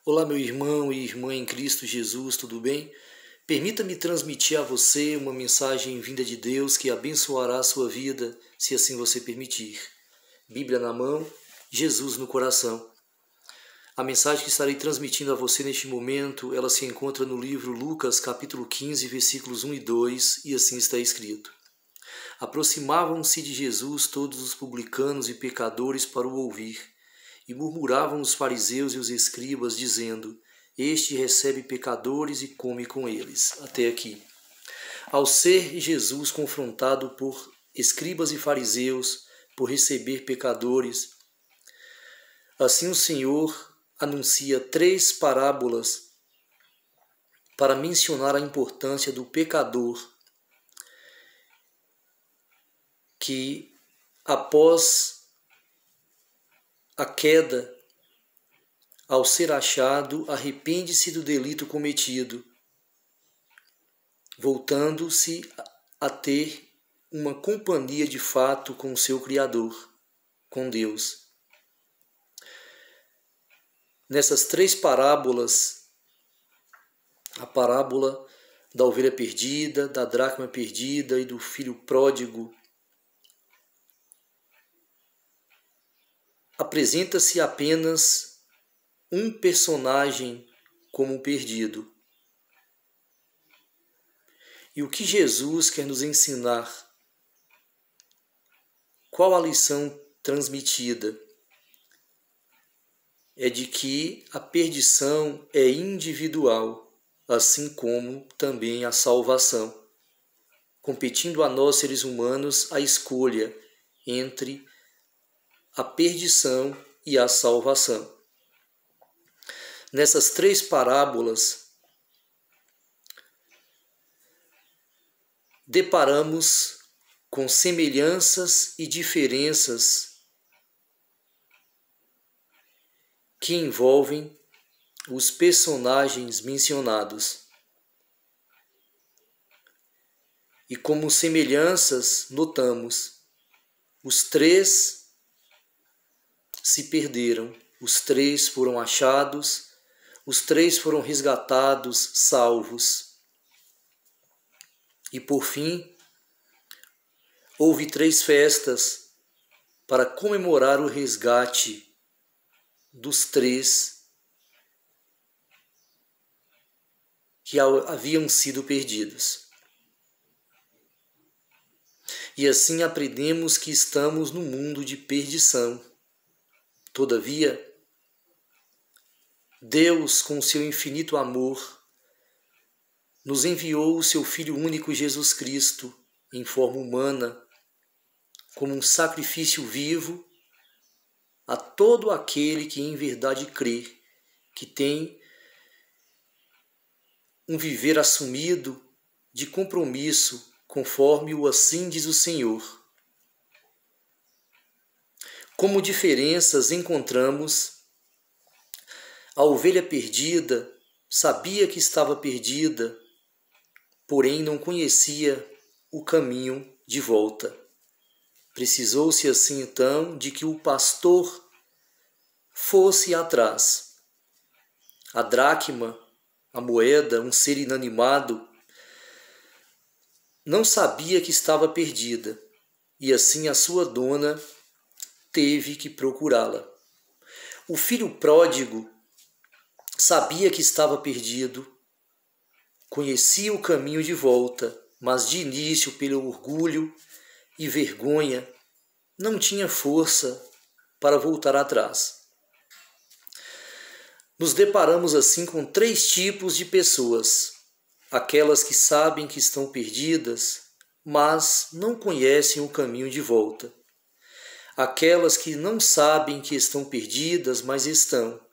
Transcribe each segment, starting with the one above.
Olá, meu irmão e irmã em Cristo Jesus, tudo bem? Permita-me transmitir a você uma mensagem vinda de Deus que abençoará a sua vida, se assim você permitir. Bíblia na mão, Jesus no coração. A mensagem que estarei transmitindo a você neste momento, ela se encontra no livro Lucas, capítulo 15, versículos 1 e 2, e assim está escrito. Aproximavam-se de Jesus todos os publicanos e pecadores para o ouvir, e murmuravam os fariseus e os escribas, dizendo: Este recebe pecadores e come com eles. Até aqui. Ao ser Jesus confrontado por escribas e fariseus por receber pecadores, assim o Senhor anuncia 3 parábolas para mencionar a importância do pecador que, após a queda, ao ser achado, arrepende-se do delito cometido, voltando-se a ter uma companhia de fato com o seu Criador, com Deus. Nessas 3 parábolas, a parábola da ovelha perdida, da dracma perdida e do filho pródigo, apresenta-se apenas um personagem como perdido. E o que Jesus quer nos ensinar? Qual a lição transmitida? É de que a perdição é individual, assim como também a salvação, competindo a nós, seres humanos, a escolha entre a perdição e a salvação. Nessas 3 parábolas, deparamos com semelhanças e diferenças que envolvem os personagens mencionados. E como semelhanças, notamos, os 3 se perderam, os 3 foram achados, os 3 foram resgatados, salvos. E por fim, houve 3 festas para comemorar o resgate dos 3 que haviam sido perdidos. E assim aprendemos que estamos no mundo de perdição. Todavia, Deus, com seu infinito amor, nos enviou o seu Filho único Jesus Cristo, em forma humana, como um sacrifício vivo a todo aquele que em verdade crê, que tem um viver assumido de compromisso, conforme o assim diz o Senhor. Como diferenças encontramos, a ovelha perdida sabia que estava perdida, porém não conhecia o caminho de volta. Precisou-se assim então de que o pastor fosse atrás. A dracma, a moeda, um ser inanimado, não sabia que estava perdida, e assim a sua dona teve que procurá-la. O filho pródigo sabia que estava perdido, conhecia o caminho de volta, mas de início, pelo orgulho e vergonha, não tinha força para voltar atrás. Nos deparamos assim com 3 tipos de pessoas: aquelas que sabem que estão perdidas, mas não conhecem o caminho de volta; aquelas que não sabem que estão perdidas, mas estão;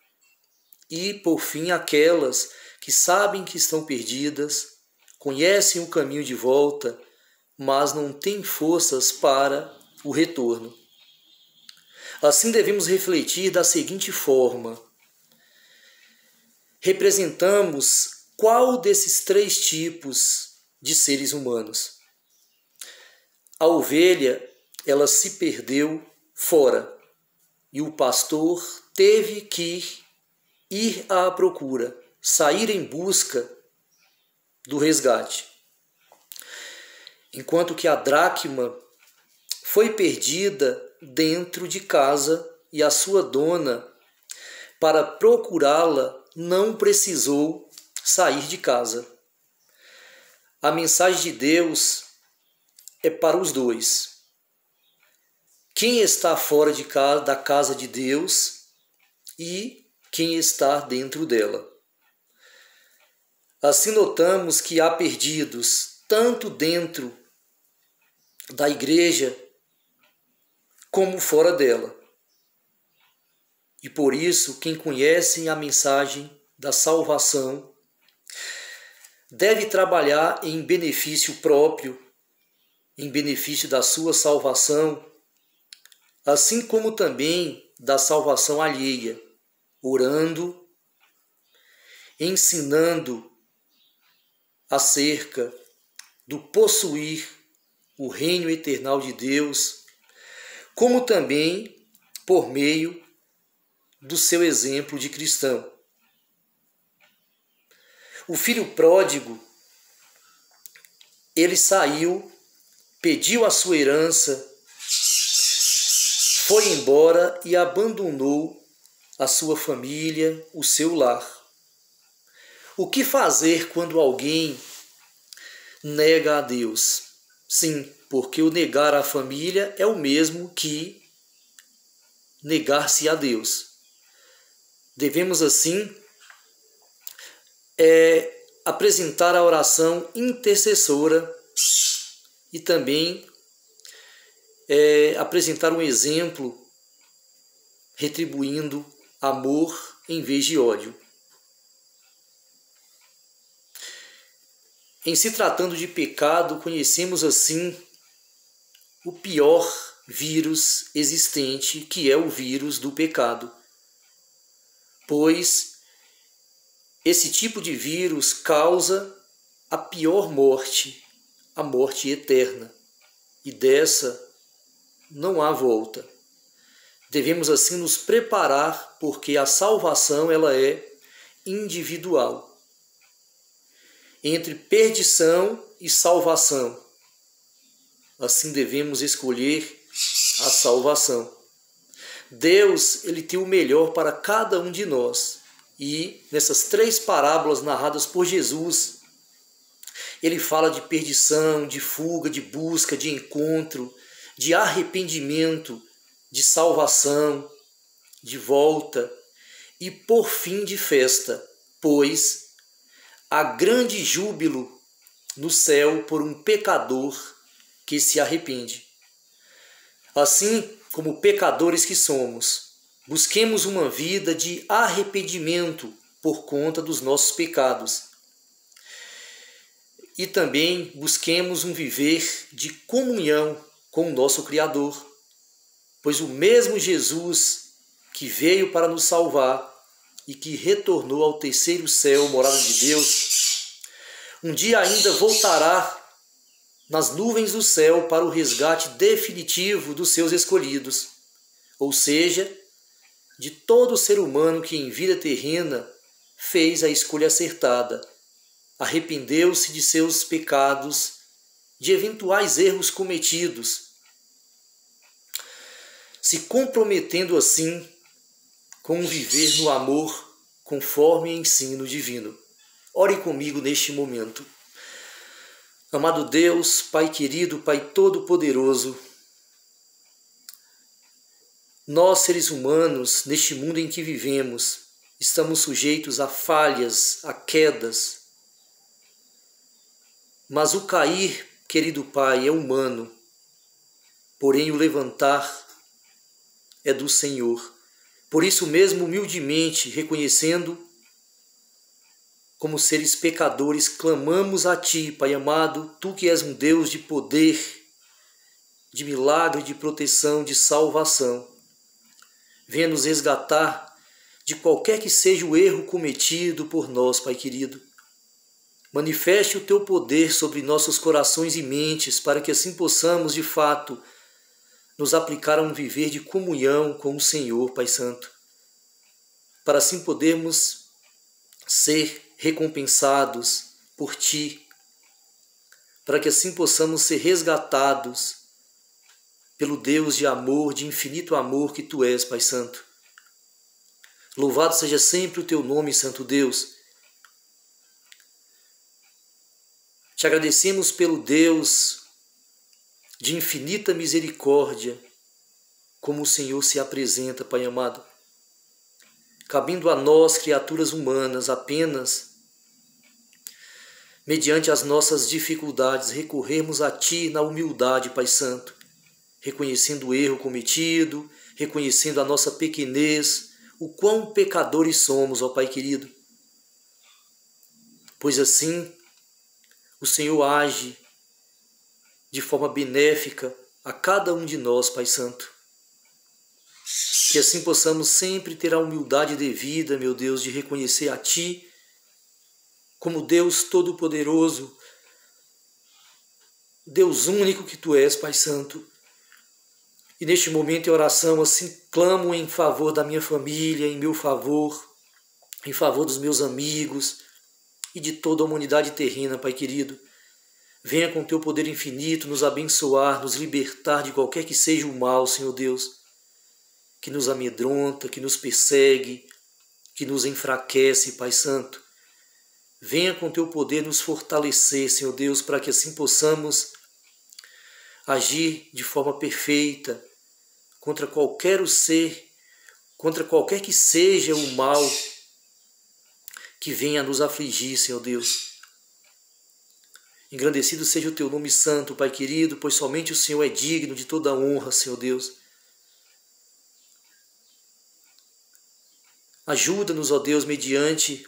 e, por fim, aquelas que sabem que estão perdidas, conhecem o caminho de volta, mas não têm forças para o retorno. Assim devemos refletir da seguinte forma: representamos qual desses 3 tipos de seres humanos? A ovelha, ela se perdeu fora, e o pastor teve que ir à procura, sair em busca do resgate. Enquanto que a dracma foi perdida dentro de casa e a sua dona, para procurá-la, não precisou sair de casa. A mensagem de Deus é para os dois. Quem está fora de casa, da casa de Deus, e quem está dentro dela. Assim notamos que há perdidos tanto dentro da igreja como fora dela. E por isso, quem conhece a mensagem da salvação deve trabalhar em benefício próprio, em benefício da sua salvação, assim como também da salvação alheia, orando, ensinando acerca do possuir o reino eterno de Deus, como também por meio do seu exemplo de cristão. O filho pródigo, ele saiu, pediu a sua herança, foi embora e abandonou a sua família, o seu lar. O que fazer quando alguém nega a Deus? Sim, porque o negar a família é o mesmo que negar-se a Deus. Devemos, assim, apresentar a oração intercessora e também apresentar um exemplo retribuindo amor em vez de ódio. Em se tratando de pecado, conhecemos assim o pior vírus existente, que é o vírus do pecado. Pois esse tipo de vírus causa a pior morte, a morte eterna. E dessa não há volta. Devemos assim nos preparar, porque a salvação ela é individual. Entre perdição e salvação, assim devemos escolher a salvação. Deus, ele tem o melhor para cada um de nós. E nessas 3 parábolas narradas por Jesus, ele fala de perdição, de fuga, de busca, de encontro, de arrependimento, de salvação, de volta e, por fim, de festa, pois há grande júbilo no céu por um pecador que se arrepende. Assim como pecadores que somos, busquemos uma vida de arrependimento por conta dos nossos pecados. E também busquemos um viver de comunhão com o nosso Criador, pois o mesmo Jesus que veio para nos salvar e que retornou ao terceiro céu, morada de Deus, um dia ainda voltará nas nuvens do céu para o resgate definitivo dos seus escolhidos, ou seja, de todo ser humano que em vida terrena fez a escolha acertada, arrependeu-se de seus pecados, de eventuais erros cometidos, se comprometendo assim com um viver no amor conforme ensino divino. Ore comigo neste momento. Amado Deus, Pai querido, Pai todo-poderoso, nós, seres humanos, neste mundo em que vivemos, estamos sujeitos a falhas, a quedas. Mas o cair, querido Pai, é humano, porém o levantar é do Senhor. Por isso mesmo, humildemente, reconhecendo como seres pecadores, clamamos a Ti, Pai amado, Tu que és um Deus de poder, de milagre, de proteção, de salvação. Venha nos resgatar de qualquer que seja o erro cometido por nós, Pai querido. Manifeste o Teu poder sobre nossos corações e mentes, para que assim possamos, de fato, nos aplicar a um viver de comunhão com o Senhor, Pai Santo. para assim podermos ser recompensados por Ti, para que assim possamos ser resgatados pelo Deus de amor, de infinito amor que Tu és, Pai Santo. Louvado seja sempre o Teu nome, Santo Deus. Te agradecemos pelo Deus de infinita misericórdia, como o Senhor se apresenta, Pai amado. Cabendo a nós, criaturas humanas, apenas, mediante as nossas dificuldades, recorrermos a Ti na humildade, Pai Santo, reconhecendo o erro cometido, reconhecendo a nossa pequenez, o quão pecadores somos, ó Pai querido. Pois assim, o Senhor age de forma benéfica a cada um de nós, Pai Santo. Que assim possamos sempre ter a humildade devida, meu Deus, de reconhecer a Ti como Deus Todo-Poderoso, Deus único que Tu és, Pai Santo. E neste momento em oração, assim, clamo em favor da minha família, em meu favor, em favor dos meus amigos e de toda a humanidade terrena, Pai querido. Venha com Teu poder infinito nos abençoar, nos libertar de qualquer que seja o mal, Senhor Deus, que nos amedronta, que nos persegue, que nos enfraquece, Pai Santo. Venha com Teu poder nos fortalecer, Senhor Deus, para que assim possamos agir de forma perfeita contra qualquer ser, contra qualquer que seja o mal que venha nos afligir, Senhor Deus. Engrandecido seja o Teu nome santo, Pai querido, pois somente o Senhor é digno de toda a honra, Senhor Deus. Ajuda-nos, ó Deus, mediante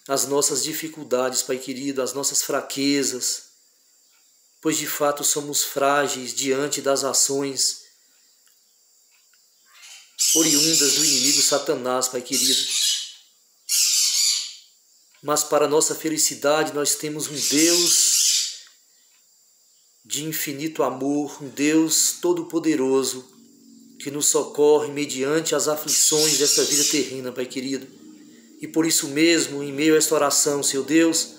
as nossas dificuldades, Pai querido, as nossas fraquezas, pois de fato somos frágeis diante das ações oriundas do inimigo Satanás, Pai querido. Mas para nossa felicidade nós temos um Deus de infinito amor, um Deus todo-poderoso, que nos socorre mediante as aflições desta vida terrena, Pai querido. E por isso mesmo, em meio a esta oração, Senhor Deus,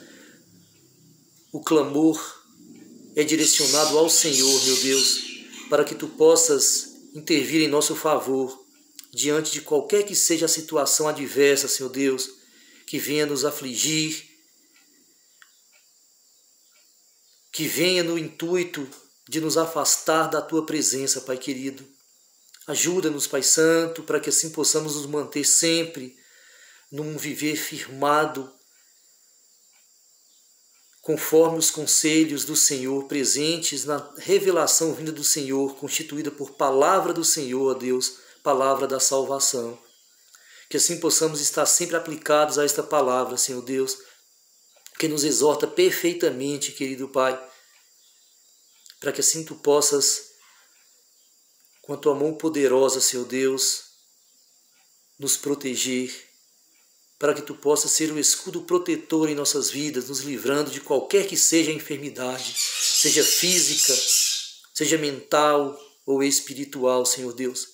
o clamor é direcionado ao Senhor, meu Deus, para que Tu possas intervir em nosso favor, diante de qualquer que seja a situação adversa, Senhor Deus, que venha nos afligir, que venha no intuito de nos afastar da Tua presença, Pai querido. Ajuda-nos, Pai Santo, para que assim possamos nos manter sempre num viver firmado, conforme os conselhos do Senhor, presentes na revelação vinda do Senhor, constituída por palavra do Senhor, ó Deus, palavra da salvação. Que assim possamos estar sempre aplicados a esta palavra, Senhor Deus, que nos exorta perfeitamente, querido Pai, para que assim Tu possas, com a Tua mão poderosa, Senhor Deus, nos proteger, para que Tu possas ser o escudo protetor em nossas vidas, nos livrando de qualquer que seja a enfermidade, seja física, seja mental ou espiritual, Senhor Deus,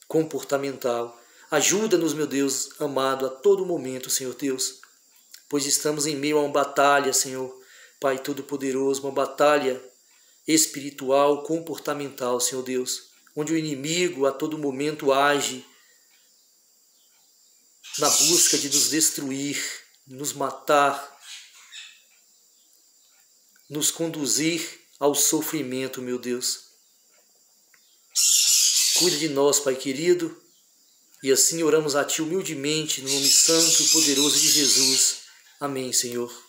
comportamental. Ajuda-nos, meu Deus amado, a todo momento, Senhor Deus, pois estamos em meio a uma batalha, Senhor, Pai Todo-Poderoso, uma batalha espiritual, comportamental, Senhor Deus, onde o inimigo a todo momento age na busca de nos destruir, nos matar, nos conduzir ao sofrimento, meu Deus. Cuida de nós, Pai querido, e assim oramos a Ti humildemente, no nome santo e poderoso de Jesus. Amém, Senhor.